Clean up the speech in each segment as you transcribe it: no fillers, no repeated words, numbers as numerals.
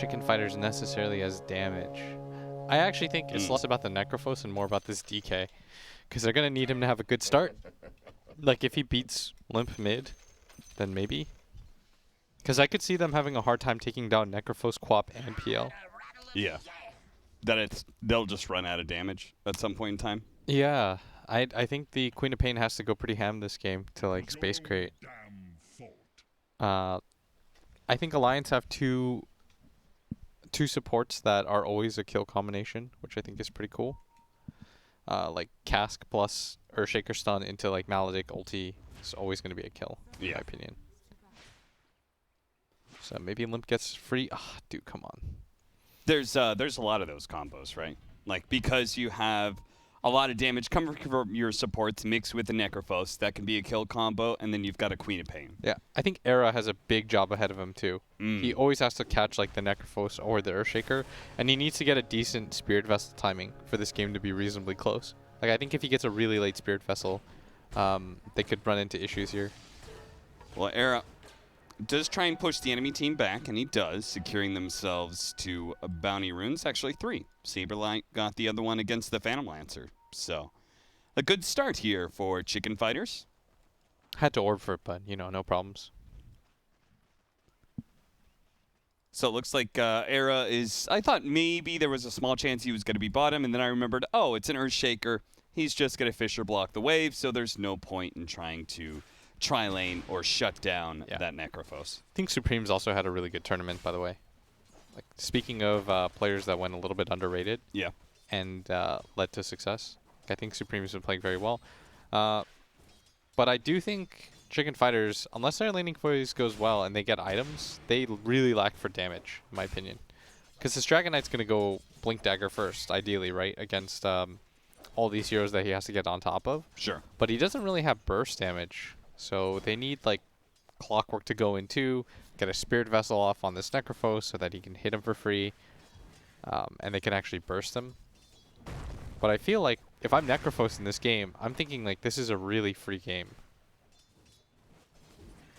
Chicken Fighters necessarily as damage. I actually think it's less about the Necrophos and more about this DK. Because they're going to need him to have a good start. Like, if he beats Limp mid, then maybe. Because I could see them having a hard time taking down Necrophos, Quap, and PL. Yeah. They'll just run out of damage at some point in time. Yeah. I think the Queen of Pain has to go pretty ham this game to, like, space crate. I think Alliance have two supports that are always a kill combination, which I think is pretty cool. Like Cask plus Earthshaker stun into like Maledict ulti is always going to be a kill, in my opinion. So maybe Limp gets free. Ah, dude, come on. There's a lot of those combos, right? Like, because you have a lot of damage coming from your supports mixed with the Necrophos, that can be a kill combo, and then you've got a Queen of Pain. Yeah, I think Era has a big job ahead of him too. He always has to catch like the Necrophos or the Earthshaker, and he needs to get a decent Spirit Vessel timing for this game to be reasonably close. Like, I think if he gets a really late Spirit Vessel, they could run into issues here. Well, Era does try and push the enemy team back, and he does, securing themselves to bounty runes. Actually, 3. Saberlight got the other one against the Phantom Lancer. So, a good start here for Chicken Fighters. Had to orb for it, but, you know, no problems. So it looks like Era is... I thought maybe there was a small chance he was going to be bottom, and then I remembered, oh, it's an Earthshaker. He's just going to Fisher block the wave, so there's no point in trying to tri-lane or shut down that Necrophos. I think Supreme's also had a really good tournament, by the way. Like, speaking of players that went a little bit underrated and led to success, I think Supreme's been playing very well. But I do think Chicken Fighters, unless their laning phase goes well and they get items, they really lack for damage, in my opinion. Because this Dragon Knight's going to go Blink Dagger first, ideally, right? Against all these heroes that he has to get on top of. Sure. But he doesn't really have burst damage. So they need, like, Clockwork to go into, get a Spirit Vessel off on this Necrophos so that he can hit him for free. And they can actually burst him. But I feel like if I'm Necrophos in this game, I'm thinking, like, this is a really free game.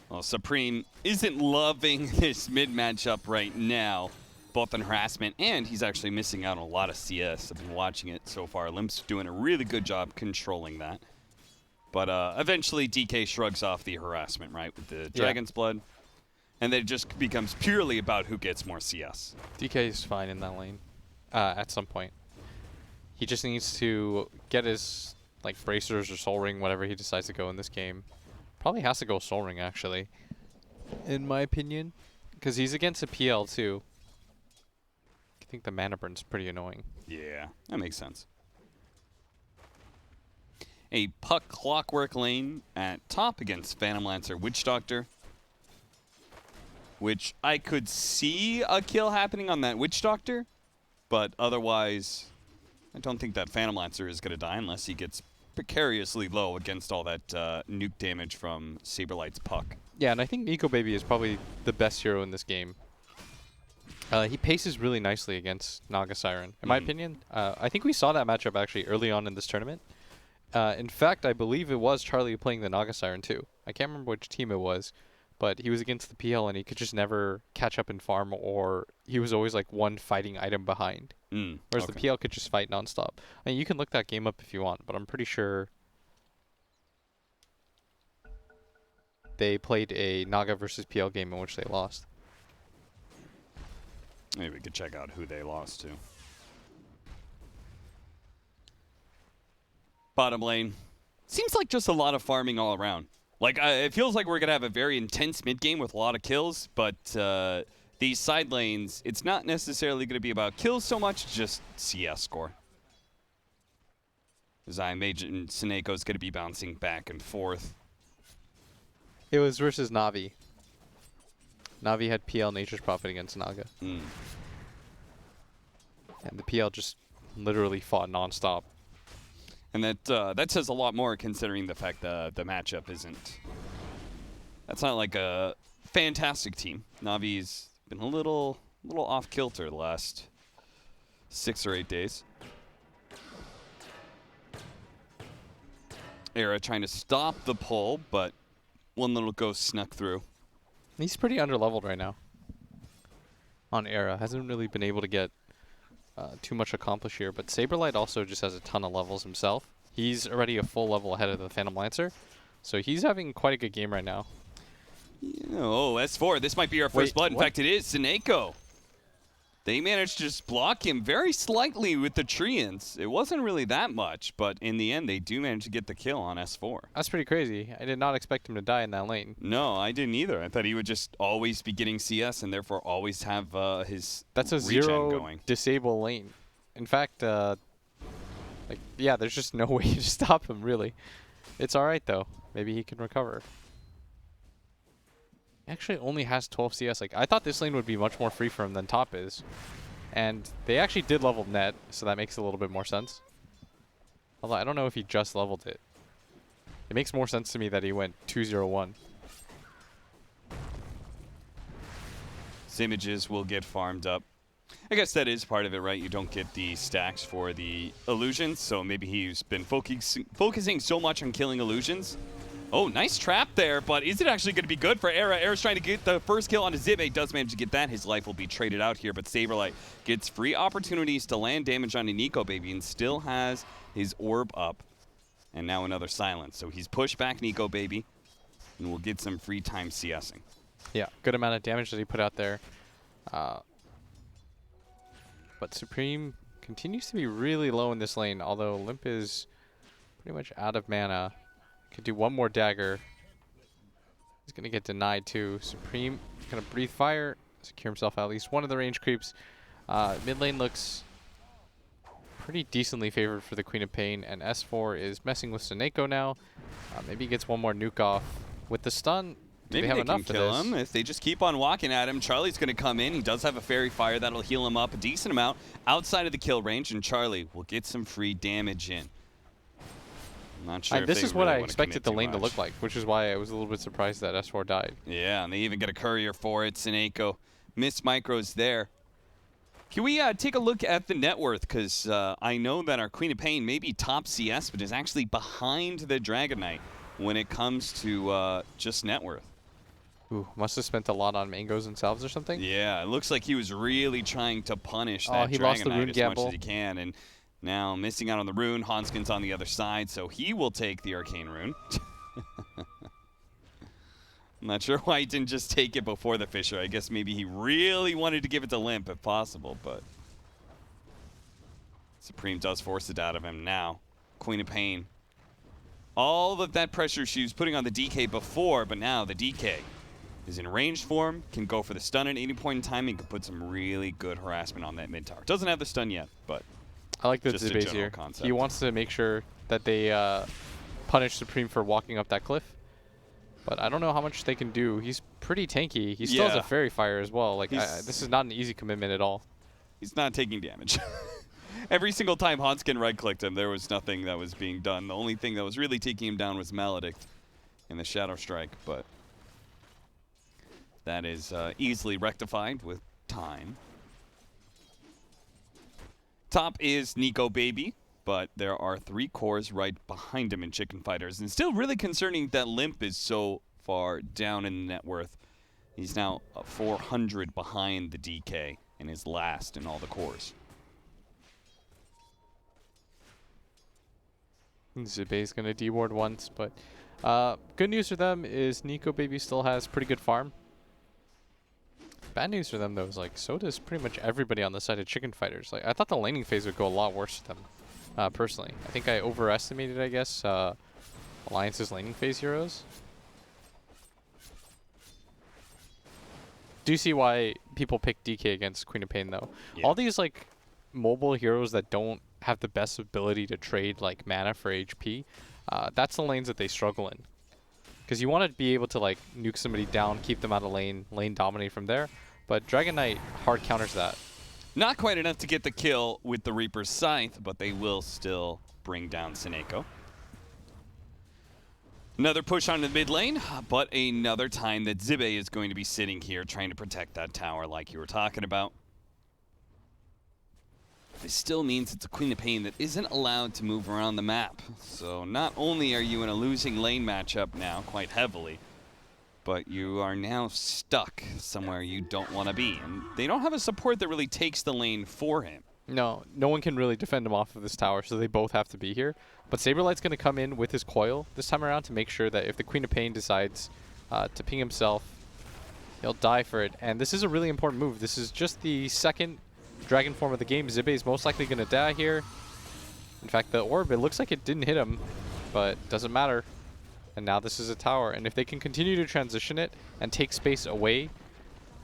Well, Supreme isn't loving this mid matchup right now, both in harassment and he's actually missing out on a lot of CS. I've been watching it so far. Limp's doing a really good job controlling that. But eventually DK shrugs off the harassment, right, with the Dragon's Blood. And then it just becomes purely about who gets more CS. DK is fine in that lane at some point. He just needs to get his, like, bracers or soul ring, whatever he decides to go in this game. Probably has to go soul ring, actually, in my opinion. Because he's against a PL, too. I think the mana burn's pretty annoying. Yeah, that makes sense. A Puck Clockwork lane at top against Phantom Lancer Witch Doctor. Which I could see a kill happening on that Witch Doctor. But otherwise, I don't think that Phantom Lancer is going to die unless he gets precariously low against all that nuke damage from Saberlight's Puck. Yeah, and I think Eco Baby is probably the best hero in this game. He paces really nicely against Naga Siren, in my opinion. I think we saw that matchup actually early on in this tournament. In fact, I believe it was Charlie playing the Naga Siren too. I can't remember which team it was, but he was against the PL and he could just never catch up in farm, or he was always like one fighting item behind. Whereas the PL could just fight nonstop. I mean, you can look that game up if you want, but I'm pretty sure they played a Naga versus PL game in which they lost. Maybe we could check out who they lost to. Bottom lane. Seems like just a lot of farming all around. Like, it feels like we're going to have a very intense mid game with a lot of kills, but these side lanes, it's not necessarily going to be about kills so much, just CS score. As I imagine Seneco's going to be bouncing back and forth. It was versus Navi. Navi had PL Nature's Prophet against Naga. And the PL just literally fought nonstop. And that says a lot more considering the fact that the matchup isn't... That's not like a fantastic team. Navi's been a little off-kilter the last 6 or 8 days. Era trying to stop the pull, but one little ghost snuck through. He's pretty underleveled right now. on Era. Hasn't really been able to get too much accomplished here, but Saberlight also just has a ton of levels himself. He's already a full level ahead of the Phantom Lancer, so he's having quite a good game right now. Oh, S4, this might be our first blood. In fact, it is Seneko. They managed to just block him very slightly with the Treants. It wasn't really that much, but in the end, they do manage to get the kill on S4. That's pretty crazy. I did not expect him to die in that lane. No, I didn't either. I thought he would just always be getting CS and therefore always have his That's a regen zero going. disable lane. In fact, like, yeah, there's just no way to stop him, really. It's all right, though. Maybe he can recover. He actually only has 12 CS. Like, I thought this lane would be much more free for him than top is. And they actually did level net, so that makes a little bit more sense. Although I don't know if he just leveled it. It makes more sense to me that he went 2-0-1. Images will get farmed up. I guess that is part of it, right? You don't get the stacks for the illusions, so maybe he's been focusing so much on killing illusions. Oh, nice trap there, but is it actually going to be good for Era? Era's trying to get the first kill on Zibe, does manage to get that. His life will be traded out here, but Saberlight gets free opportunities to land damage on Nico Baby and still has his orb up. And now another silence. So he's pushed back Nico Baby and will get some free time CSing. Yeah, good amount of damage that he put out there. But Supreme continues to be really low in this lane, although Limp is pretty much out of mana. Could do one more dagger. He's going to get denied too. Supreme going to breathe fire, secure himself at least one of the range creeps. Mid lane looks pretty decently favored for the Queen of Pain, and S4 is messing with Seneko now. Maybe he gets one more nuke off with the stun. Maybe they can kill him if they just keep on walking at him. Charlie's going to come in. He does have a fairy fire that'll heal him up a decent amount outside of the kill range, and Charlie will get some free damage in. I'm not sure. This is what I expected the lane to look like, which is why I was a little bit surprised that S4 died. Yeah, and they even get a courier for it. Seneko missed micros there. Can we take a look at the net worth? Because I know that our Queen of Pain may be top CS, but is actually behind the Dragon Knight when it comes to just net worth. Ooh, must have spent a lot on mangoes and salves or something. Yeah, it looks like he was really trying to punish that Dragon Knight as much as he can. And now missing out on the rune. Hanskin's on the other side, so he will take the Arcane Rune. I'm not sure why he didn't just take it before the Fisher. I guess maybe he really wanted to give it to Limp if possible, but Supreme does force it out of him now. Queen of Pain. All of that pressure she was putting on the DK before, but now the DK is in ranged form, can go for the stun at any point in time, and can put some really good harassment on that mid tower. Doesn't have the stun yet, but I like the debate here. Concept. He wants to make sure that they punish Supreme for walking up that cliff, but I don't know how much they can do. He's pretty tanky. He still has a fairy fire as well. Like this is not an easy commitment at all. He's not taking damage. Every single time Hanskin right-clicked him, there was nothing that was being done. The only thing that was really taking him down was Maledict and the Shadow Strike, but that is easily rectified with time. Top is Nico Baby, but there are 3 cores right behind him in Chicken Fighters. And still really concerning that Limp is so far down in net worth. He's now 400 behind the DK and is last in all the cores. Zibe's going to D-ward once, but good news for them is Nico Baby still has pretty good farm. Bad news for them, though, is like so does pretty much everybody on the side of Chicken Fighters. Like I thought the laning phase would go a lot worse for them, personally. I think I overestimated, I guess, Alliance's laning phase heroes. Do you see why people pick DK against Queen of Pain, though? Yeah. All these like mobile heroes that don't have the best ability to trade like mana for HP, that's the lanes that they struggle in. Because you want to be able to like nuke somebody down, keep them out of lane dominate from there. But Dragon Knight hard counters that. Not quite enough to get the kill with the Reaper's Scythe, but they will still bring down Seneko. Another push on the mid lane, but another time that Zibe is going to be sitting here trying to protect that tower like you were talking about. This still means it's a Queen of Pain that isn't allowed to move around the map. So not only are you in a losing lane matchup now quite heavily, but you are now stuck somewhere you don't want to be. And they don't have a support that really takes the lane for him. No one can really defend him off of this tower, so they both have to be here. But Saberlight's going to come in with his coil this time around to make sure that if the Queen of Pain decides to ping himself, he'll die for it. And this is a really important move. This is just the second dragon form of the game. Zibe is most likely going to die here. In fact, the orb, it looks like it didn't hit him, but doesn't matter. And now this is a tower. And if they can continue to transition it and take space away,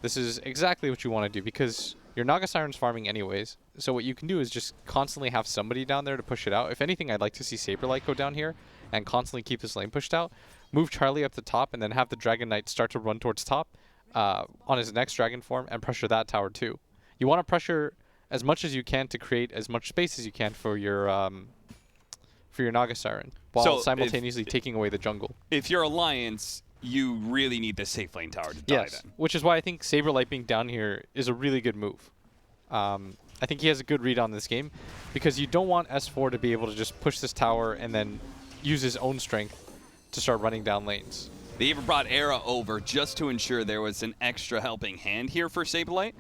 this is exactly what you want to do, because your Naga Siren's farming anyways. So what you can do is just constantly have somebody down there to push it out. If anything, I'd like to see Saberlight go down here and constantly keep this lane pushed out. Move Charlie up the top and then have the Dragon Knight start to run towards top on his next dragon form and pressure that tower too. You want to pressure as much as you can to create as much space as you can for your Naga Siren while simultaneously taking away the jungle. If you're Alliance, you really need this safe lane tower to die then. Which is why I think Saberlight being down here is a really good move. I think he has a good read on this game, because you don't want S4 to be able to just push this tower and then use his own strength to start running down lanes. They even brought Era over just to ensure there was an extra helping hand here for Saberlight.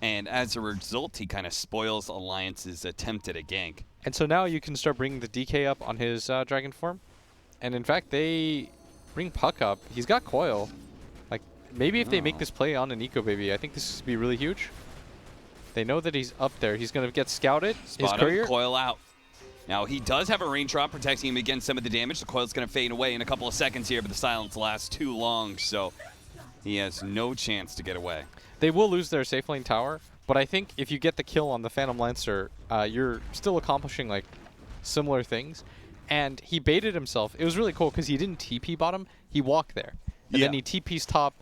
And as a result, he kind of spoils Alliance's attempt at a gank. And so now you can start bringing the DK up on his dragon form. And in fact, they bring Puck up. He's got coil. Like, maybe if they make this play on an Eco Baby, I think this would be really huge. They know that he's up there. He's going to get scouted. Spot his courier. Coil out. Now, he does have a range drop protecting him against some of the damage. The coil's going to fade away in a couple of seconds here, but the silence lasts too long, so he has no chance to get away. They will lose their safe lane tower, but I think if you get the kill on the Phantom Lancer, you're still accomplishing like similar things. And he baited himself. It was really cool because he didn't TP bottom. He walked there. And then he TP's top.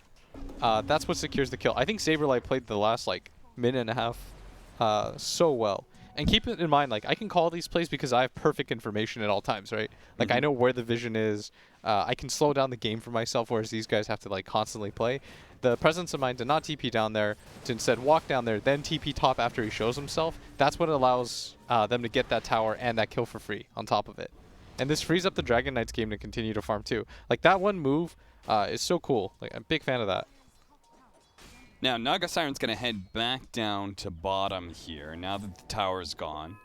That's what secures the kill. I think Saberlight played the last like minute and a half so well. And keep it in mind, like, I can call these plays because I have perfect information at all times, right? Like, I know where the vision is. I can slow down the game for myself, whereas these guys have to, like, constantly play. The presence of mind to not TP down there, to instead walk down there, then TP top after he shows himself, that's what allows them to get that tower and that kill for free on top of it. And this frees up the Dragon Knight's game to continue to farm, too. Like, that one move is so cool. Like, I'm a big fan of that. Now, Naga Siren's going to head back down to bottom here, now that the tower's gone.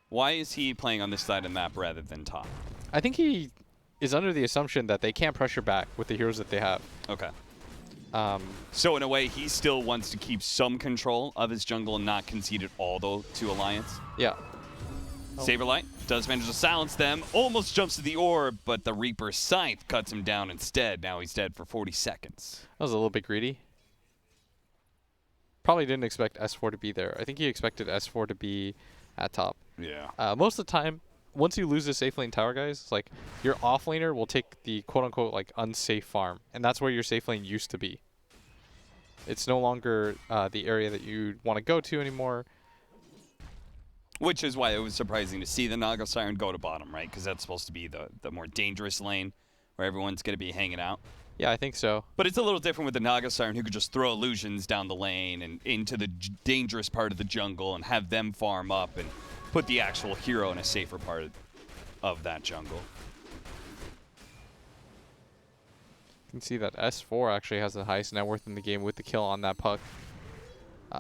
Why is he playing on this side of the map rather than top? I think he is under the assumption that they can't pressure back with the heroes that they have. Okay. So in a way, he still wants to keep some control of his jungle and not concede it all, though, to Alliance? Yeah. Saberlight does manage to silence them, almost jumps to the orb, but the Reaper's Scythe cuts him down instead. Now he's dead for 40 seconds. That was a little bit greedy. Probably didn't expect S4 to be there. I think he expected S4 to be at top. Yeah. Most of the time, once you lose the safe lane tower, guys, it's like your off laner will take the quote-unquote like unsafe farm, and that's where your safe lane used to be. It's no longer the area that you want to go to anymore. Which is why it was surprising to see the Naga Siren go to bottom, right? Because that's supposed to be the more dangerous lane where everyone's going to be hanging out. Yeah, I think so. But it's a little different with the Naga Siren, who could just throw illusions down the lane and into the dangerous part of the jungle and have them farm up and put the actual hero in a safer part of that jungle. You can see that S4 actually has the highest net worth in the game with the kill on that puck.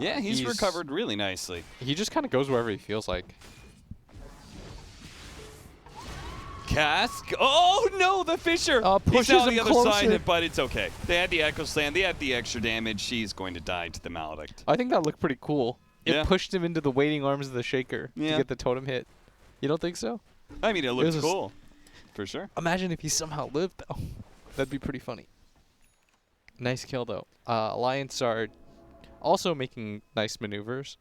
Yeah, he's recovered really nicely. He just kind of goes wherever he feels like. Cask. Oh no, the Fisher. Pushes He's on him the other closer. side, but it's okay. They had the Echo Slam. They had the extra damage. She's going to die to the Maledict. I think that looked pretty cool. Yeah. It pushed him into the waiting arms of the Shaker to Yeah. get the totem hit. You don't think so? I mean, it looks was cool, for sure. Imagine if he somehow lived, though. That'd be pretty funny. Nice kill, though. Alliance are also making nice maneuvers.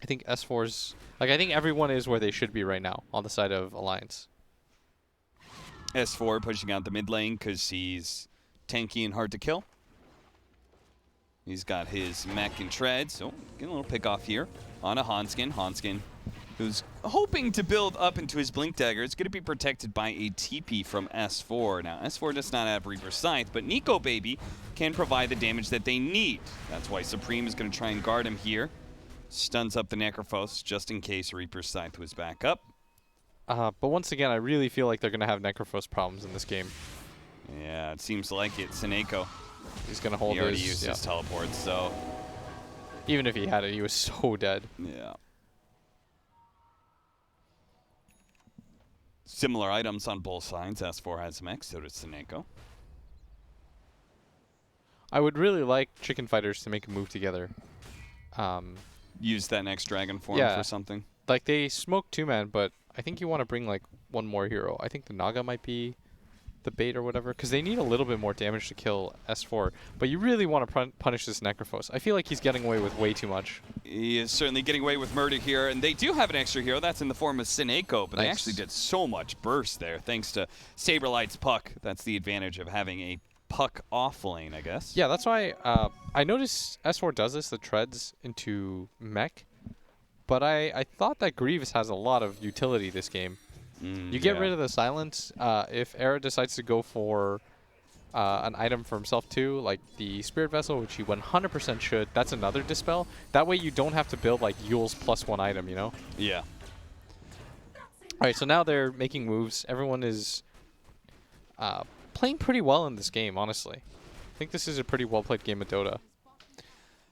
I think S4's... Like, I think everyone is where they should be right now on the side of Alliance. S4 pushing out the mid lane because he's tanky and hard to kill. He's got his mech and treads. So, getting a little pick off here on a Hanskin. Hanskin, who's hoping to build up into his Blink Dagger. It's going to be protected by a TP from S4. Now, S4 does not have Reaper Scythe, but Nico Baby can provide the damage that they need. That's why Supreme is going to try and guard him here. Stuns up the Necrophos just in case Reaper Scythe was back up. But once again, I really feel like they're going to have Necrophos problems in this game. Yeah, it seems like it. Seneko. He's going to hold He already his... used his teleport, so... Even if he had it, he was so dead. Yeah. Similar items on both sides. S4 has some X, so does Seneko. I would really like Chicken Fighters to make a move together. Use that next Dragon form Yeah. for something. Like, they smoke 2-man, but I think you want to bring, like, one more hero. I think the Naga might be the bait or whatever, because they need a little bit more damage to kill S4. But you really want to punish this Necrophos. I feel like he's getting away with way too much. He is certainly getting away with murder here, and they do have an extra hero. That's in the form of Seneko, but they actually did so much burst there thanks to Saberlight's puck. That's the advantage of having a puck off lane, I guess. Yeah, that's why I noticed S4 does this, the treads into mech. But I thought that Grievous has a lot of utility this game. You get rid of the silence. If Era decides to go for an item for himself too, like the Spirit Vessel, which he 100% should, that's another Dispel. That way you don't have to build like Yule's +1 item, you know? Yeah. Alright, so now they're making moves. Everyone is playing pretty well in this game, honestly. I think this is a pretty well-played game of Dota.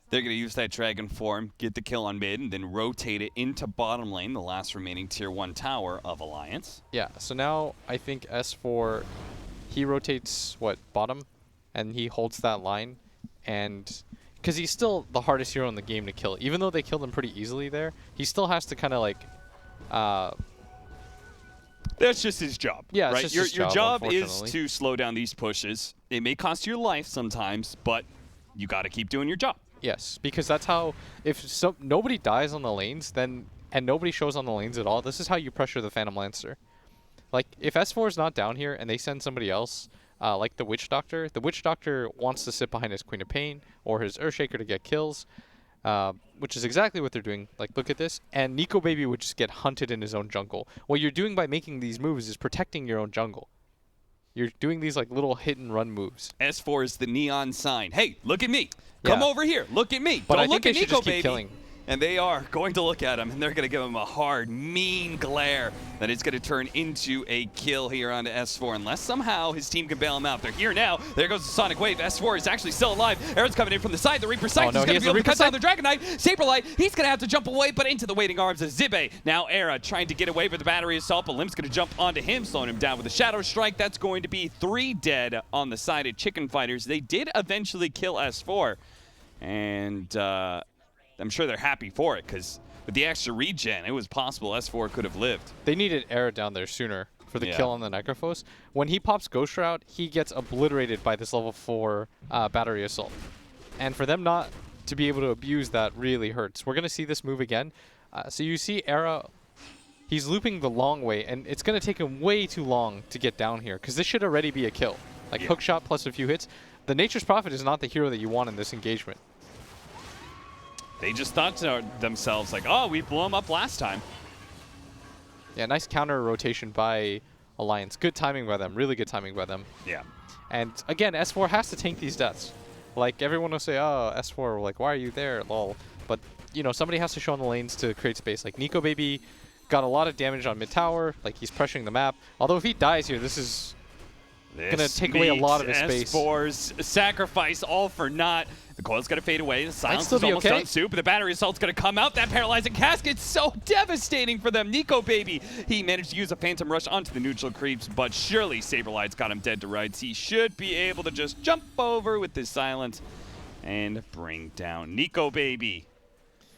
They're going to use that Dragon form, get the kill on mid, and then rotate it into bottom lane, the last remaining Tier 1 tower of Alliance. Yeah, so now I think S4, he rotates, what, bottom? And he holds that line. And because he's still the hardest hero in the game to kill. Even though they killed him pretty easily there, he still has to kind of like... That's just his job. Yeah, right? it's just Your his job is unfortunately. to slow down these pushes. It may cost you your life sometimes, but you got to keep doing your job. Yes, because that's how, if nobody dies on the lanes, then and nobody shows on the lanes at all, this is how you pressure the Phantom Lancer. Like, if S4 is not down here and they send somebody else, like the Witch Doctor wants to sit behind his Queen of Pain or his Earthshaker to get kills, which is exactly what they're doing. Like, look at this. And Nico Baby would just get hunted in his own jungle. What you're doing by making these moves is protecting your own jungle. You're doing these like little hit and run moves. S4 is the neon sign. Hey, look at me. Come over here. Look at me. But Don't I think look at they should Nico, just keep baby. killing. And they are going to look at him, and they're going to give him a hard, mean glare that is going to turn into a kill here onto S4, unless somehow his team can bail him out. They're here now. There goes the Sonic Wave. S4 is actually still alive. Aaron's coming in from the side. The Reaper Sight is going to be able to cut down the Dragon Knight. Saberlight, he's going to have to jump away, but into the waiting arms of Zibe. Now Era trying to get away with the battery assault, but Limp's going to jump onto him, slowing him down with a Shadow Strike. That's going to be 3 dead on the side of Chicken Fighters. They did eventually kill S4, and I'm sure they're happy for it, because with the extra regen, it was possible S4 could have lived. They needed Era down there sooner for the kill on the Necrophos. When he pops Ghost Shroud, he gets obliterated by this level 4 battery assault. And for them not to be able to abuse that really hurts. We're going to see this move again. So you see Era, he's looping the long way, and it's going to take him way too long to get down here, because this should already be a kill. Like hook shot plus a few hits. The Nature's Prophet is not the hero that you want in this engagement. They just thought to themselves, like, oh, we blew him up last time. Yeah, nice counter rotation by Alliance. Good timing by them. Really good timing by them. Yeah. And again, S4 has to tank these deaths. Like, everyone will say, oh, S4, like, why are you there? Lol. But, you know, somebody has to show on the lanes to create space. Like, Nico Baby got a lot of damage on mid-tower. Like, he's pressuring the map. Although if he dies here, this is going to take away a lot of his space. S4's sacrifice all for naught. The coil's going to fade away. The silence is almost done too, but the battery assault's going to come out. That paralyzing casket's so devastating for them. Nico Baby, he managed to use a Phantom Rush onto the neutral creeps, but surely Saberlight's got him dead to rights. He should be able to just jump over with his silence and bring down Nico Baby.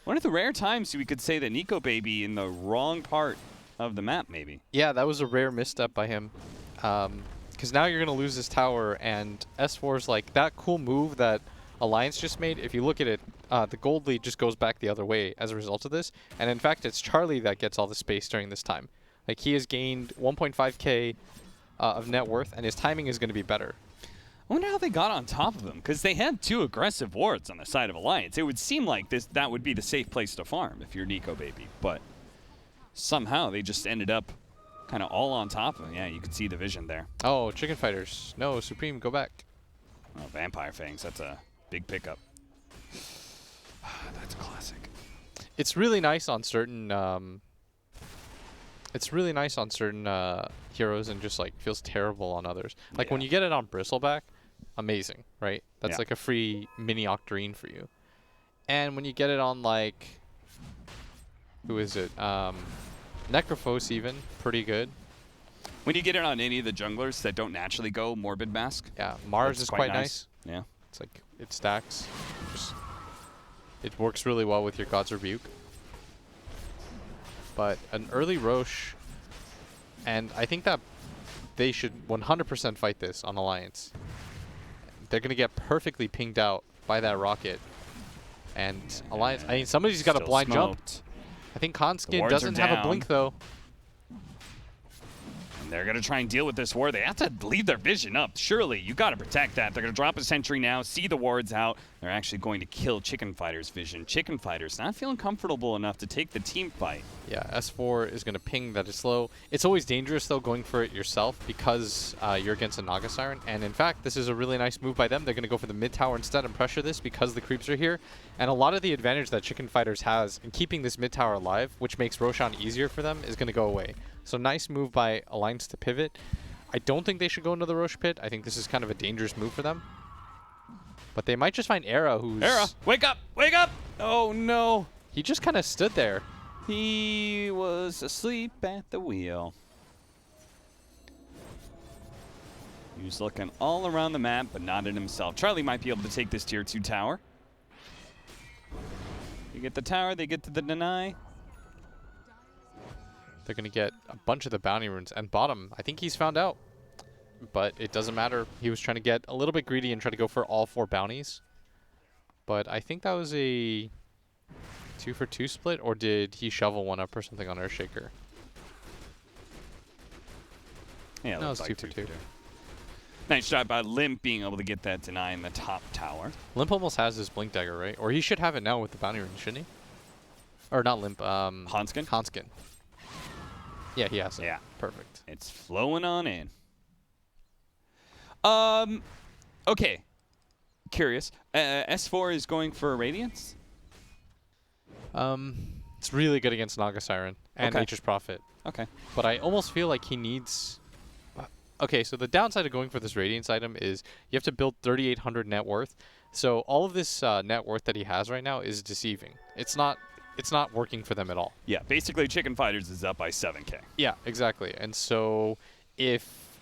One of the rare times we could say that Nico Baby in the wrong part of the map, maybe. Yeah, that was a rare misstep by him. Because now you're going to lose this tower, and S4's like, that cool move that Alliance just made, if you look at it, the gold lead just goes back the other way as a result of this. And in fact, it's Charlie that gets all the space during this time. Like, he has gained 1.5k of net worth, and his timing is going to be better. I wonder how they got on top of them, because they had 2 aggressive wards on the side of Alliance. It would seem like that would be the safe place to farm if you're Nico Baby, but somehow they just ended up kind of all on top of him. Yeah, you could see the vision there. Oh, Chicken Fighters. No, Supreme, go back. Oh, Vampire Fangs, that's a big pickup. That's classic. It's really nice on certain heroes and just like feels terrible on others. Like when Yeah. you get it on Bristleback, amazing, right? That's Yeah. like a free mini Octarine for you. And when you get it on like, who is it? Necrophos even, pretty good. When you get it on any of the junglers that don't naturally go Morbid Mask, Yeah, Mars it's is quite nice. Yeah. It's like, it stacks. Just, it works really well with your God's Rebuke. But an early Roche, and I think that they should 100% fight this on Alliance. They're going to get perfectly pinged out by that rocket. And Alliance, I mean, somebody's got a Still blind jump. smoked. I think Conskin wards are doesn't have a down. blink, though. And they're going to try and deal with this ward. They have to leave their vision up. Surely, you got to protect that. They're going to drop a sentry now, see the wards out. They're actually going to kill Chicken Fighter's vision. Chicken Fighter's not feeling comfortable enough to take the team fight. Yeah, S4 is going to ping that is slow. It's always dangerous, though, going for it yourself because you're against a Naga Siren. And in fact, this is a really nice move by them. They're going to go for the mid tower instead and pressure this because the creeps are here. And a lot of the advantage that Chicken Fighters has in keeping this mid tower alive, which makes Roshan easier for them, is going to go away. So nice move by Alliance to pivot. I don't think they should go into the Roche pit. I think this is kind of a dangerous move for them. But they might just find Era, who's... Era, wake up! Wake up! Oh, no. He just kind of stood there. He was asleep at the wheel. He was looking all around the map, but not at himself. Charlie might be able to take this tier 2 tower. You get the tower, they get to the deny. They're going to get a bunch of the bounty runes. And bottom, I think he's found out. But it doesn't matter. He was trying to get a little bit greedy and try to go for all 4 bounties. But I think that was a 2-for-2 split, or did he shovel one up or something on Earthshaker? Yeah, No, looks it's like 2-for-2. Nice job by Limp being able to get that deny in the top tower. Limp almost has his Blink Dagger, right? Or he should have it now with the bounty rune, shouldn't he? Or not Limp, Hanskin? Hanskin. Yeah, he has it. Yeah. Perfect. It's flowing on in. Okay. Curious. S4 is going for Radiance? It's really good against Naga Siren and Okay. Nature's Prophet. Okay. But I almost feel like he needs... Okay, so the downside of going for this Radiance item is you have to build 3,800 net worth. So all of this net worth that he has right now is deceiving. It's not working for them at all. Yeah, basically Chicken Fighters is up by 7k. Yeah, exactly. And so if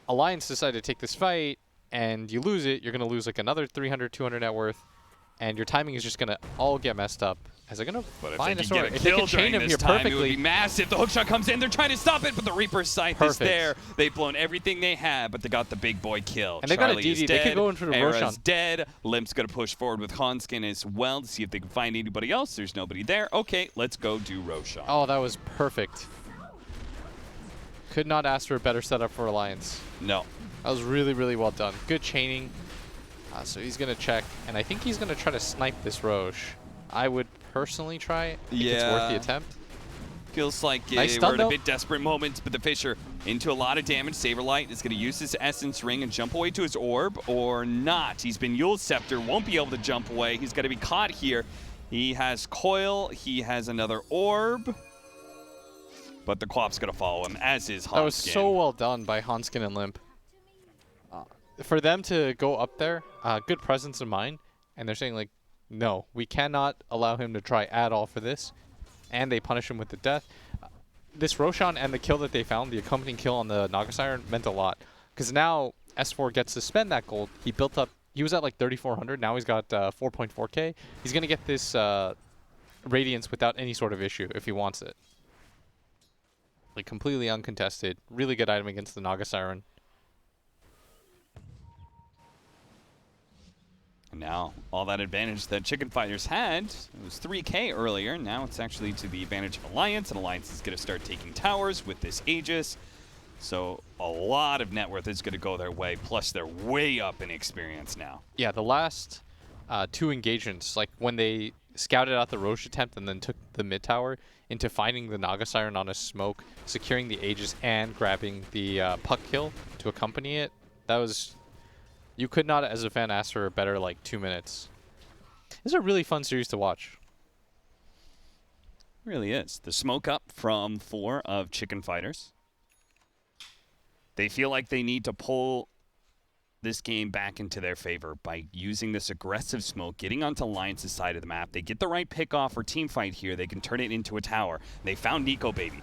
Alliance decide to take this fight and you lose it, you're going to lose like another 300, 200 net worth, and your timing is just going to all get messed up. As they're going to But find a if sword. they If can they get a can kill chain during him this here time, it would perfectly, be massive. The hookshot comes in. They're trying to stop it, but the Reaper's Scythe is Perfect. there. They've blown everything they had, but they got the big boy kill. And they got a Charlie is DD. They could dead. go into the Era's Roshan. dead. Limp's going to push forward with Hanskin as well to see if they can find anybody else. There's nobody there. Okay, let's go do Roshan. oh, that was perfect. Could not ask for a better setup for Alliance. No. That was really, really well done. Good chaining. So he's going to check, and I think he's going to try to snipe this Roche. I would personally try it. I think it's worth the attempt. Feels like Nice we're stun, in a though. bit desperate moment, but the Fisher into a lot of damage. Saberlight is going to use his Essence Ring and jump away to his orb, or not. He's been Yule's Scepter, won't be able to jump away. He's going to be caught here. He has Coil, he has another orb, but the Quap's going to follow him, as is Hanskin. That was so well done by Hanskin and Limp. For them to go up there, good presence of mind, and they're saying, like, no, we cannot allow him to try at all for this, and they punish him with the death. This Roshan and the kill that they found, the accompanying kill on the Naga Siren, meant a lot. Because now S4 gets to spend that gold. He built up, he was at like 3,400, now he's got 4.4k. He's going to get this Radiance without any sort of issue if he wants it. Like, completely uncontested. Really good item against the Naga Siren. Now, all that advantage that Chicken Fighters had, it was 3k earlier, now it's actually to the advantage of Alliance, and Alliance is going to start taking towers with this Aegis. So a lot of net worth is going to go their way, plus they're way up in experience now. Yeah, the last 2 engagements, like when they scouted out the Roche attempt and then took the mid tower into finding the Naga Siren on a smoke, securing the Aegis, and grabbing the puck kill to accompany it, that was... You could not, as a fan, ask for a better, like, 2 minutes. This is a really fun series to watch. It really is. The smoke up from 4 of Chicken Fighters. They feel like they need to pull this game back into their favor by using this aggressive smoke, getting onto Alliance's side of the map. They get the right pick off or team fight here. They can turn it into a tower. They found Nico Baby.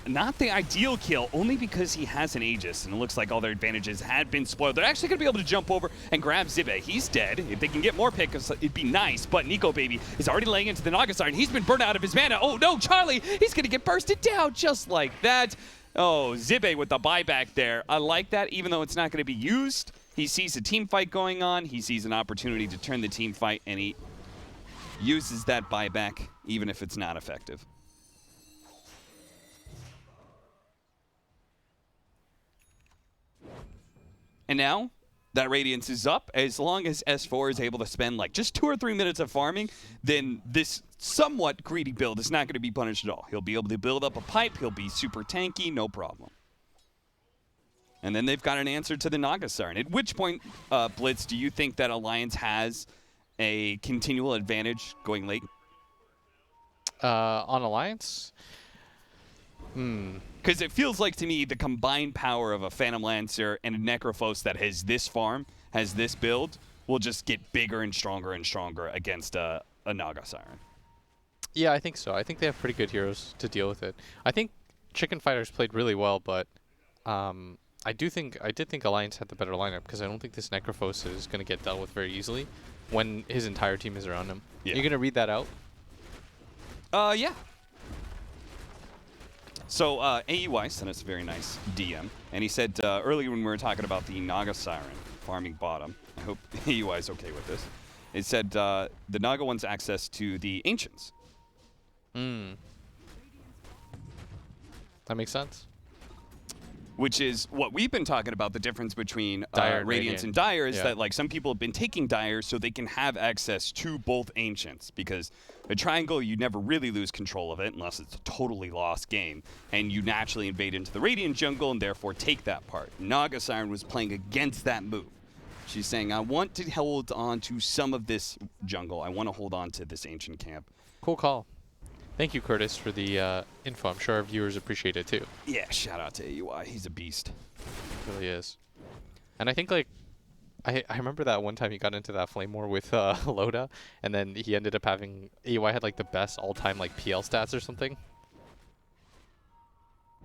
Not the ideal kill, only because he has an Aegis, and it looks like all their advantages had been spoiled. They're actually going to be able to jump over and grab Zibe. He's dead. If they can get more picks, it'd be nice, but Nico Baby is already laying into the Naga Siren. He's been burned out of his mana. Oh no, Charlie, he's going to get bursted down just like that. Oh, Zibe with the buyback there. I like that, even though it's not going to be used. He sees a team fight going on. He sees an opportunity to turn the team fight, and he uses that buyback, even if it's not effective. And now that Radiance is up, as long as S4 is able to spend like just 2 or 3 minutes of farming, then this somewhat greedy build is not going to be punished at all. He'll be able to build up a pipe. He'll be super tanky, no problem. And then they've got an answer to the Naga Siren. At which point, Blitz, do you think that Alliance has a continual advantage going late? On Alliance? Because it feels like to me the combined power of a Phantom Lancer and a Necrophos that has this farm, has this build, will just get bigger and stronger against a Naga Siren. Yeah, I think so. I think they have pretty good heroes to deal with it. I think Chicken Fighters played really well, but I did think Alliance had the better lineup because I don't think this Necrophos is going to get dealt with very easily when his entire team is around him. Yeah. You're going to read that out? Yeah. So AUI sent us a very nice DM, and he said earlier when we were talking about the Naga Siren farming bottom, I hope AUI is okay with this, it said the Naga wants access to the Ancients. That makes sense. Which is what we've been talking about, the difference between Radiance and Radiant. Dire is that like some people have been taking Dire so they can have access to both Ancients, because a triangle, you never really lose control of it unless it's a totally lost game, and you naturally invade into the Radiant jungle and therefore take that part. Naga Siren was playing against that move. She's saying, I want to hold on to some of this jungle. I want to hold on to this Ancient camp. Cool call. Thank you, Curtis, for the info. I'm sure our viewers appreciate it, too. Yeah, shout out to AUI. He's a beast. He really is. And I think, like, I remember that one time he got into that flame war with Loda, and then he ended up having... AUI had, like, the best all-time, like, PL stats or something.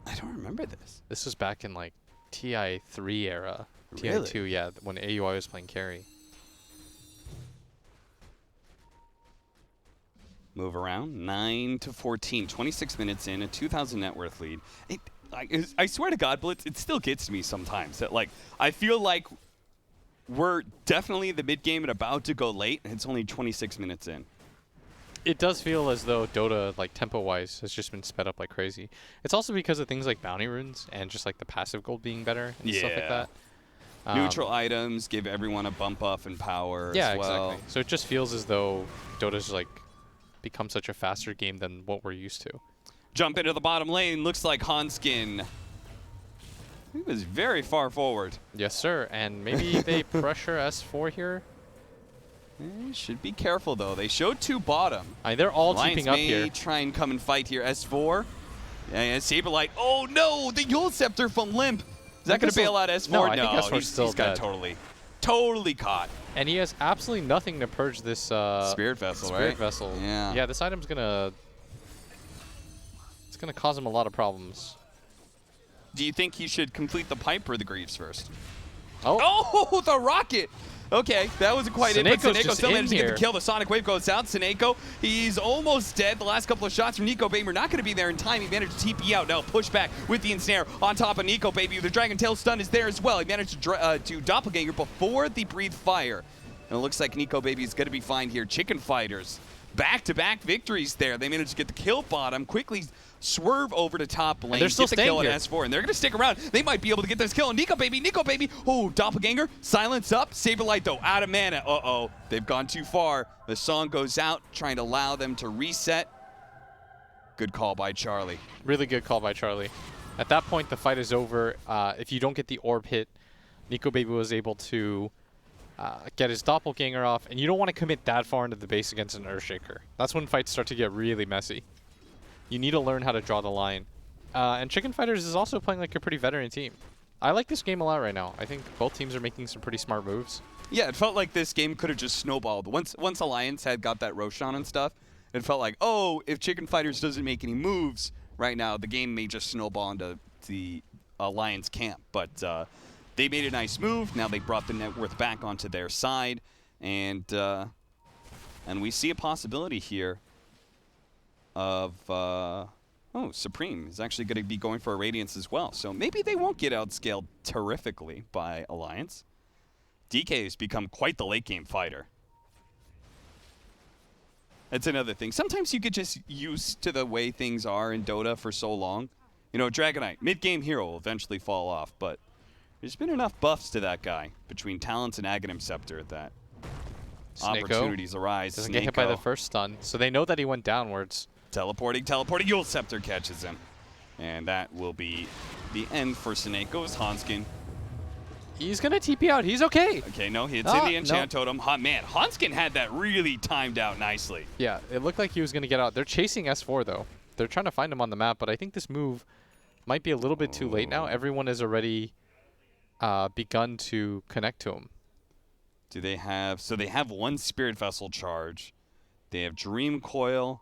I don't remember this. This was back in, like, TI3 era. Really? TI2, yeah, when AUI was playing carry. Move around, 9 to 14, 26 minutes in, a 2,000 net worth lead. I swear to God, Blitz, it still gets to me sometimes that, like, I feel like we're definitely in the mid game and about to go late, and it's only 26 minutes in. It does feel as though Dota, like, tempo-wise, has just been sped up like crazy. It's also because of things like bounty runes and just, like, the passive gold being better and stuff like that. Neutral items give everyone a bump up in power as well. Exactly. So it just feels as though Dota's, like, become such a faster game than what we're used to. Jump into the bottom lane. Looks like Hanskin. He was very far forward. Yes, sir. And maybe they pressure S4 here. Should be careful, though. They showed 2 bottom. They're all Lions keeping up may here. Try and come and fight here. S4. And Saberlight. Oh, no. The Yule Scepter from Limp. Is that going to bail out S4? No, I think S4's still he's got totally caught. And he has absolutely nothing to purge this Spirit Vessel, Spirit right? Vessel. Yeah. Yeah, this item's gonna cause him a lot of problems. Do you think he should complete the pipe or the Greaves first? Oh, the rocket! Okay, that was quite it. But Seneko still managed to get the kill. The Sonic Wave goes out. Seneko, he's almost dead. The last couple of shots from Nico Baby are not going to be there in time. He managed to TP out. Now push back with the Ensnare on top of Nico Baby. The Dragon Tail stun is there as well. He managed to Doppelganger before the Breathe Fire. And it looks like Nico Baby is going to be fine here. Chicken Fighters, back-to-back victories there. They managed to get the kill bottom. Quickly swerve over to top lane. They're still get the kill here. at S4, and they're going to stick around. They might be able to get this kill. Nico Baby. Oh, Doppelganger. Silence up. Saberlight, though, out of mana. Uh-oh. They've gone too far. The song goes out, trying to allow them to reset. Good call by Charlie. Really good call by Charlie. At that point, the fight is over. If you don't get the orb hit, Nico Baby was able to get his Doppelganger off, and you don't want to commit that far into the base against an Earthshaker. That's when fights start to get really messy. You need to learn how to draw the line. And Chicken Fighters is also playing like a pretty veteran team. I like this game a lot right now. I think both teams are making some pretty smart moves. Yeah, it felt like this game could have just snowballed. Once Alliance had got that Roshan and stuff, it felt like, oh, if Chicken Fighters doesn't make any moves right now, the game may just snowball into the Alliance camp. But they made a nice move. Now they brought the net worth back onto their side, and we see a possibility here of Supreme is actually going to be going for a Radiance as well. So maybe they won't get outscaled terrifically by Alliance. DK has become quite the late game fighter. That's another thing. Sometimes you get just used to the way things are in Dota for so long. You know, Dragonite, mid-game hero will eventually fall off, but there's been enough buffs to that guy between Talents and Aghanim Scepter that opportunities arise. Doesn't get hit by the first stun, so they know that he went downwards. Teleporting. Yule Scepter catches him. And that will be the end for Sineko's Hanskin. He's going to TP out. He's okay. Okay, no, it's in the Enchant Totem. Man, Hanskin had that really timed out nicely. Yeah, it looked like he was going to get out. They're chasing S4, though. They're trying to find him on the map, but I think this move might be a little bit too late now. Everyone has already begun to connect to him. Do they have... So they have one Spirit Vessel charge. They have Dream Coil.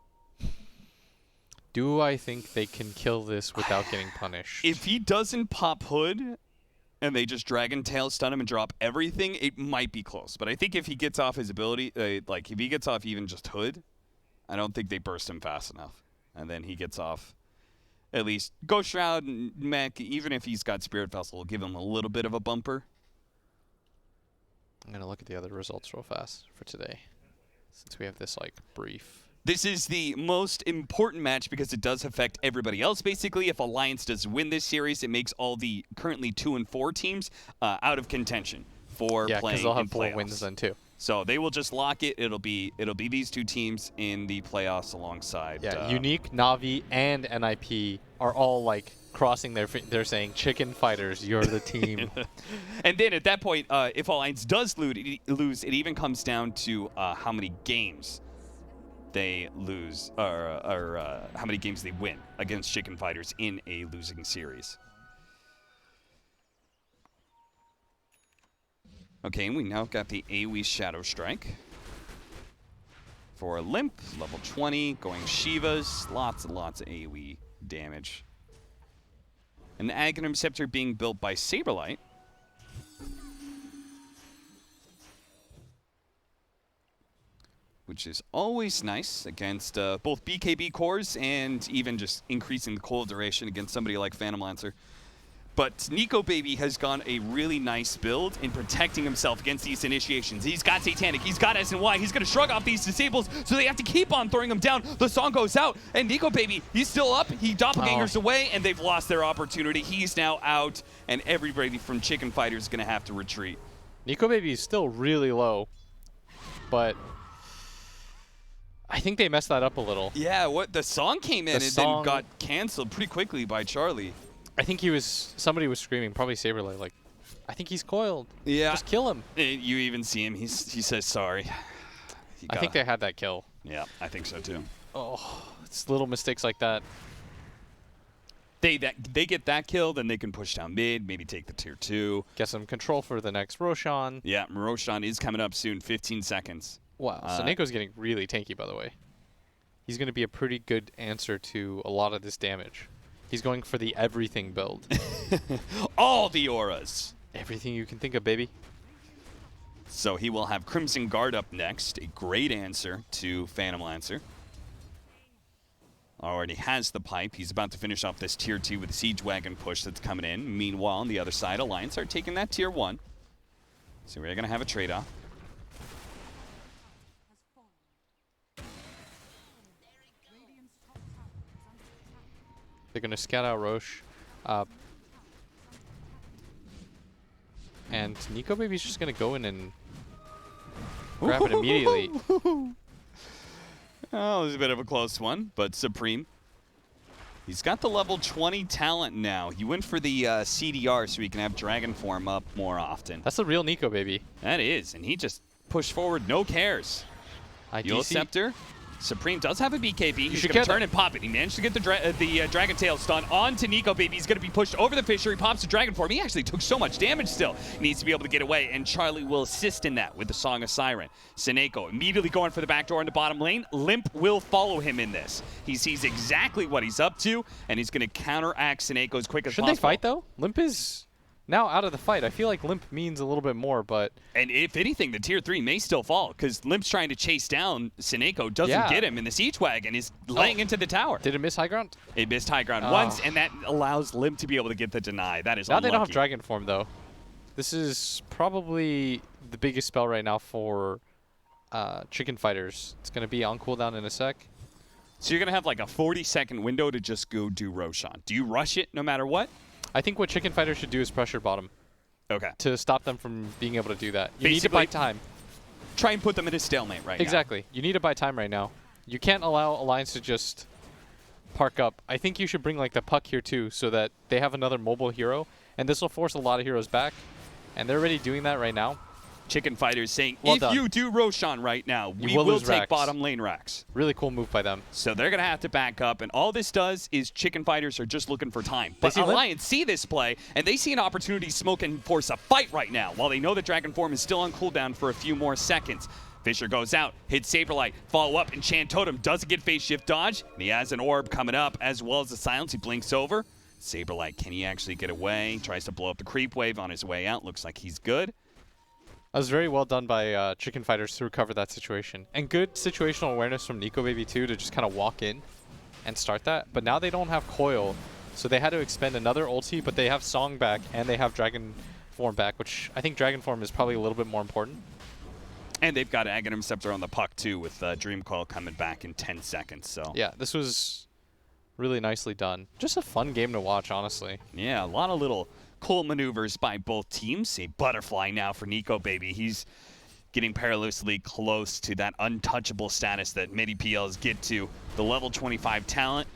Do I think they can kill this without getting punished? If he doesn't pop Hood and they just Dragon Tail stun him and drop everything, it might be close. But I think if he gets off his ability, like if he gets off even just Hood, I don't think they burst him fast enough. And then he gets off at least Ghost Shroud and Mech, even if he's got Spirit Vessel, will give him a little bit of a bumper. I'm going to look at the other results real fast for today, since we have this like brief. This is the most important match because it does affect everybody else. Basically, if Alliance does win this series, it makes all the currently 2 and 4 teams out of contention for playing in playoffs. Yeah, because they'll have 4 wins then too. So they will just lock it. It'll be these 2 teams in the playoffs alongside. Yeah, Unique, Navi, and NIP are all like crossing they're saying Chicken Fighters, you're the team. And then at that point, if Alliance does lose, it even comes down to how many games they lose, or how many games they win against Chicken Fighters in a losing series. Okay, and we now got the AoE Shadow Strike. For Limp, level 20, going Shivas, lots and lots of AoE damage. An Aghanim Scepter being built by Saberlight. Which is always nice against both BKB cores and even just increasing the cold duration against somebody like Phantom Lancer. But Nico Baby has gone a really nice build in protecting himself against these initiations. He's got Satanic, he's got SNY, he's going to shrug off these disables, so they have to keep on throwing him down. The song goes out, and Nico Baby, he's still up, he doppelgangers away, and they've lost their opportunity. He's now out, and everybody from Chicken Fighter is going to have to retreat. Nico Baby is still really low, but I think they messed that up a little. Yeah, the song came in then got canceled pretty quickly by Charlie. I think somebody was screaming, probably Saberlight, like, I think he's coiled. Yeah. Just kill him. You even see him, he says sorry. I think they had that kill. Yeah, I think so too. Oh, it's little mistakes like that. They get that kill, then they can push down mid, maybe take the tier 2. Get some control for the next Roshan. Yeah, Roshan is coming up soon, 15 seconds. Wow, Saneko's getting really tanky, by the way. He's going to be a pretty good answer to a lot of this damage. He's going for the everything build. All the auras. Everything you can think of, baby. So he will have Crimson Guard up next. A great answer to Phantom Lancer. Already has the pipe. He's about to finish off this tier 2 with the Siege Wagon push that's coming in. Meanwhile, on the other side, Alliance are taking that tier 1. So we're going to have a trade-off. They're going to scout out Roche. And Nico Baby's just going to go in and grab it immediately. Oh, it was a bit of a close one, but Supreme. He's got the level 20 talent now. He went for the CDR so he can have Dragon Form up more often. That's the real Nico Baby. That is, and he just pushed forward, no cares. Yule Scepter, Supreme does have a BKB. He's should going to get turn it. and pop it. He managed to get the Dragon Tail stun onto Nico Baby. He's going to be pushed over the Fissure. He pops the Dragon Form. He actually took so much damage still. He needs to be able to get away, and Charlie will assist in that with the Song of Siren. Seneko immediately going for the back door in the bottom lane. Limp will follow him in this. He sees exactly what he's up to, and he's going to counteract Seneko as quick as possible. Shouldn't they fight, though? Limp is now out of the fight. I feel like Limp means a little bit more, but... And if anything, the tier 3 may still fall, because Limp's trying to chase down Seneko, doesn't get him, and the Siege Wagon is laying into the tower. Did it miss high ground? It missed high ground once, and that allows Limp to be able to get the deny. That is now unlucky. They don't have Dragon Form, though. This is probably the biggest spell right now for Chicken Fighters. It's going to be on cooldown in a sec. So you're going to have like a 40-second window to just go do Roshan. Do you rush it no matter what? I think what Chicken Fighters should do is pressure bottom. Okay. To stop them from being able to do that. You Basically, need to buy time. Try and put them in a stalemate right Exactly. You need to buy time right now. You can't allow Alliance to just park up. I think you should bring like the Puck here too, so that they have another mobile hero, and this will force a lot of heroes back. And they're already doing that right now. Chicken Fighters saying, Well if done. you do Roshan right now, we will will lose take racks. bottom lane racks. Really cool move by them. So they're going to have to back up, and all this does is Chicken Fighters are just looking for time. But see Limp? Alliance see this play, and they see an opportunity to smoke and force a fight right now, while they know that Dragon Form is still on cooldown for a few more seconds. Fissure goes out, hits Saberlight, follow up, and Enchant Totem doesn't get phase shift dodge, and he has an orb coming up, as well as the silence. He blinks over. Saberlight, can he actually get away? Tries to blow up the creep wave on his way out. Looks like he's good. That was very well done by Chicken Fighters to recover that situation. And good situational awareness from Nico Baby too, to just kind of walk in and start that. But now they don't have Coil, so they had to expend another ulti, but they have Song back and they have Dragon Form back, which I think Dragon Form is probably a little bit more important. And they've got Aghanim Scepter on the puck too, with Dream Coil coming back in 10 seconds. So Yeah, this was really nicely done. Just a fun game to watch, honestly. yeah, a lot of little cool maneuvers by both teams. A butterfly now for Nico Baby. He's getting perilously close to that untouchable status that midi PLs get to. The level 25 talent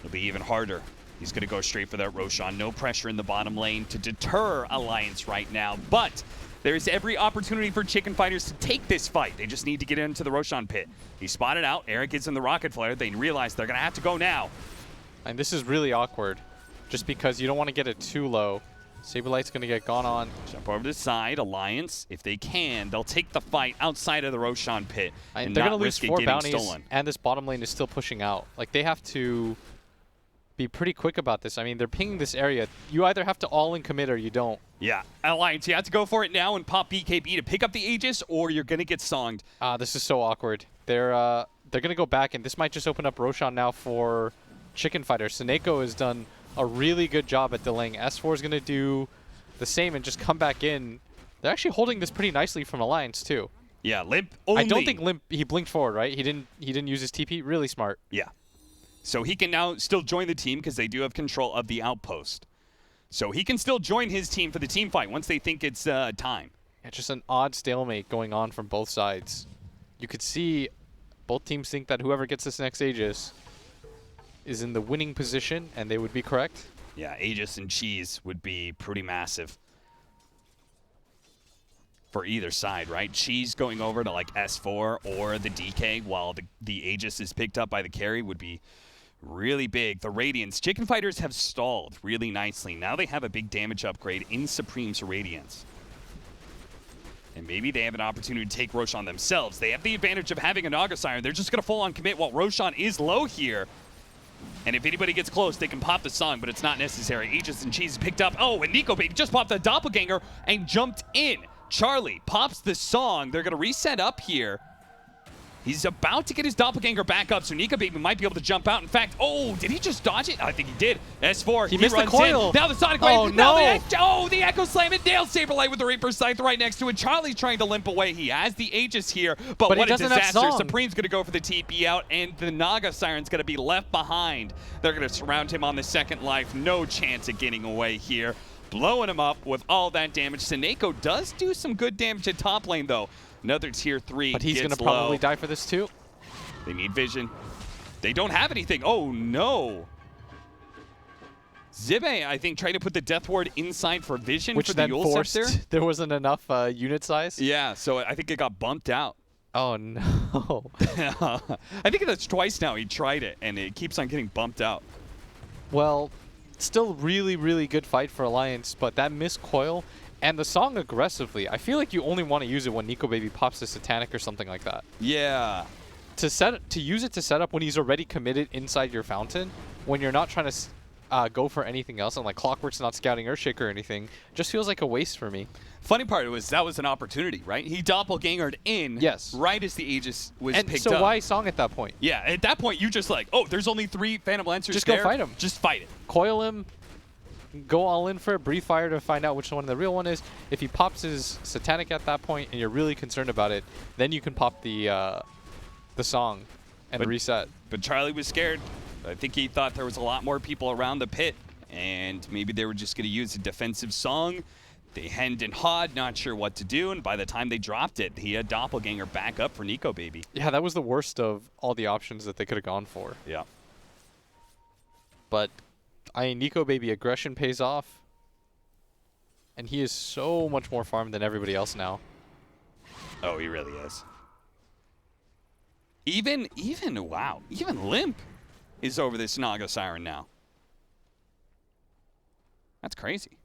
will be even harder. He's going to go straight for that Roshan. No pressure in the bottom lane to deter Alliance right now, but there's every opportunity for Chicken Fighters to take this fight. They just need to get into the Roshan pit. He spotted out. Eric is in the Rocket Flare. They realize they're going to have to go now. And this is really awkward, just because you don't want to get it too low. Saberlight's going to get gone on. Jump over to the side. Alliance, if they can, they'll take the fight outside of the Roshan pit and they're not going to lose risk it 4 getting bounties, stolen. and this bottom lane is still pushing out. Like, they have to be pretty quick about this. I mean, they're pinging this area. You either have to all-in commit or you don't. Yeah, Alliance, you have to go for it now and pop BKB to pick up the Aegis, or you're going to get songed. This is so awkward. They're going to go back, and this might just open up Roshan now for Chicken Fighter. Seneko has done a really good job at delaying. S4 is going to do the same and just come back in. They're actually holding this pretty nicely from Alliance, too. Yeah, Limp only. I don't think Limp, he blinked forward, right? He didn't use his TP. Really smart. Yeah. So he can now still join the team because they do have control of the outpost. So he can still join his team for the team fight once they think it's time. Yeah, just an odd stalemate going on from both sides. You could see both teams think that whoever gets this next Aegis is in the winning position, and they would be correct. Yeah, Aegis and Cheese would be pretty massive for either side, right? Cheese going over to like S4 or the DK while the Aegis is picked up by the carry would be really big. The Radiance. Chicken Fighters have stalled really nicely. Now they have a big damage upgrade in Supreme's Radiance. And maybe they have an opportunity to take Roshan themselves. They have the advantage of having a Naga Siren. They're just going to full on commit while Roshan is low here. And if anybody gets close, they can pop the song, but it's not necessary. Aegis and Cheese picked up. Oh, and Nico Baby just popped the Doppelganger and jumped in. Charlie pops the song. They're going to reset up here. He's about to get his Doppelganger back up, so Nico Baby might be able to jump out. In fact, oh, did he just dodge it? I think he did. S4, he missed runs the coil. In. Now the Sonic Oh, Wave. no. Now the Echo Slam. It nails Saberlight with the Reaper Scythe right next to it. Charlie's trying to limp away. He has the Aegis here, but what he a doesn't have disaster. Song. Supreme's going to go for the TP out, and the Naga Siren's going to be left behind. They're going to surround him on the second life. No chance of getting away here. Blowing him up with all that damage. Seneko does do some good damage at top lane, though. Another tier 3 But he's going to probably die for this, too. They need vision. They don't have anything. Oh, no. Zibe, I think, tried to put the Death Ward inside for vision which for then the Yule forced Scepter. there wasn't enough unit size. Yeah, so I think it got bumped out. Oh, no. I think that's twice now he tried it, and it keeps on getting bumped out. Well, still really, really good fight for Alliance, but that missed coil and the song aggressively. I feel like you only want to use it when Nico Baby pops the Satanic or something like that. Yeah. To use it to set up when he's already committed inside your fountain, when you're not trying to go for anything else, and like Clockwork's not scouting Earthshaker or anything, just feels like a waste for me. Funny part was that was an opportunity, right? He doppelgangered in right as the Aegis was picked up. So why song at that point? Yeah, at that point you just like, oh, there's only 3 Phantom Lancers Just there. go fight him. Just fight it. Coil him, go all in for it, breathe fire to find out which one the real one is. If he pops his Satanic at that point and you're really concerned about it, then you can pop the song and reset. But Charlie was scared. I think he thought there was a lot more people around the pit, and maybe they were just going to use a defensive song. They hemmed and hawed, not sure what to do, and by the time they dropped it, he had Doppelganger back up for Nico Baby. Yeah, that was the worst of all the options that they could have gone for. Yeah. But Nico Baby aggression pays off, and he is so much more farmed than everybody else now. Oh, he really is. Even Limp is over this Naga Siren now. That's crazy.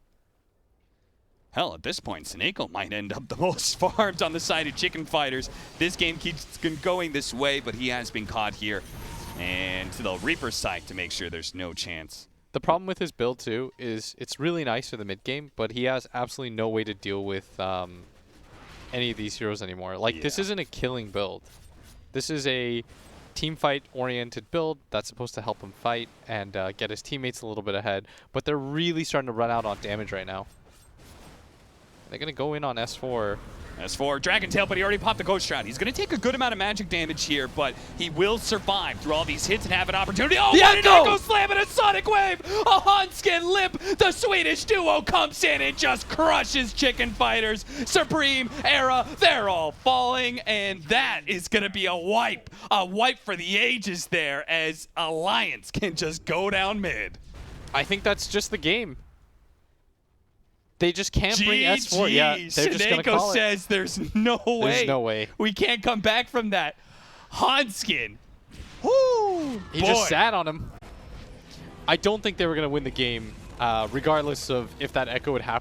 Hell, at this point, Snako might end up the most farmed on the side of Chicken Fighters. This game keeps going this way, but he has been caught here. And to the Reaper's side to make sure there's no chance. The problem with his build, too, is it's really nice for the mid game, but he has absolutely no way to deal with any of these heroes anymore. Like, this isn't a killing build. This is a team fight-oriented build that's supposed to help him fight and get his teammates a little bit ahead, but they're really starting to run out on damage right now. They're going to go in on S4. S4, Dragon Tail, but he already popped the Ghost Shroud. He's going to take a good amount of magic damage here, but he will survive through all these hits and have an opportunity. Oh, what an Echo Slam and a Sonic Wave! A Hanskin Limp, the Swedish duo comes in and just crushes Chicken Fighters. Supreme, Era, they're all falling, and that is going to be a wipe for the ages there as Alliance can just go down mid. I think that's just the game. They just can't bring S4. Yeah, they're just going to call it. says there's no way. There's no way. We can't come back from that. Hanskin. Woo! He just sat on him. I don't think they were going to win the game, regardless of if that Echo would happen.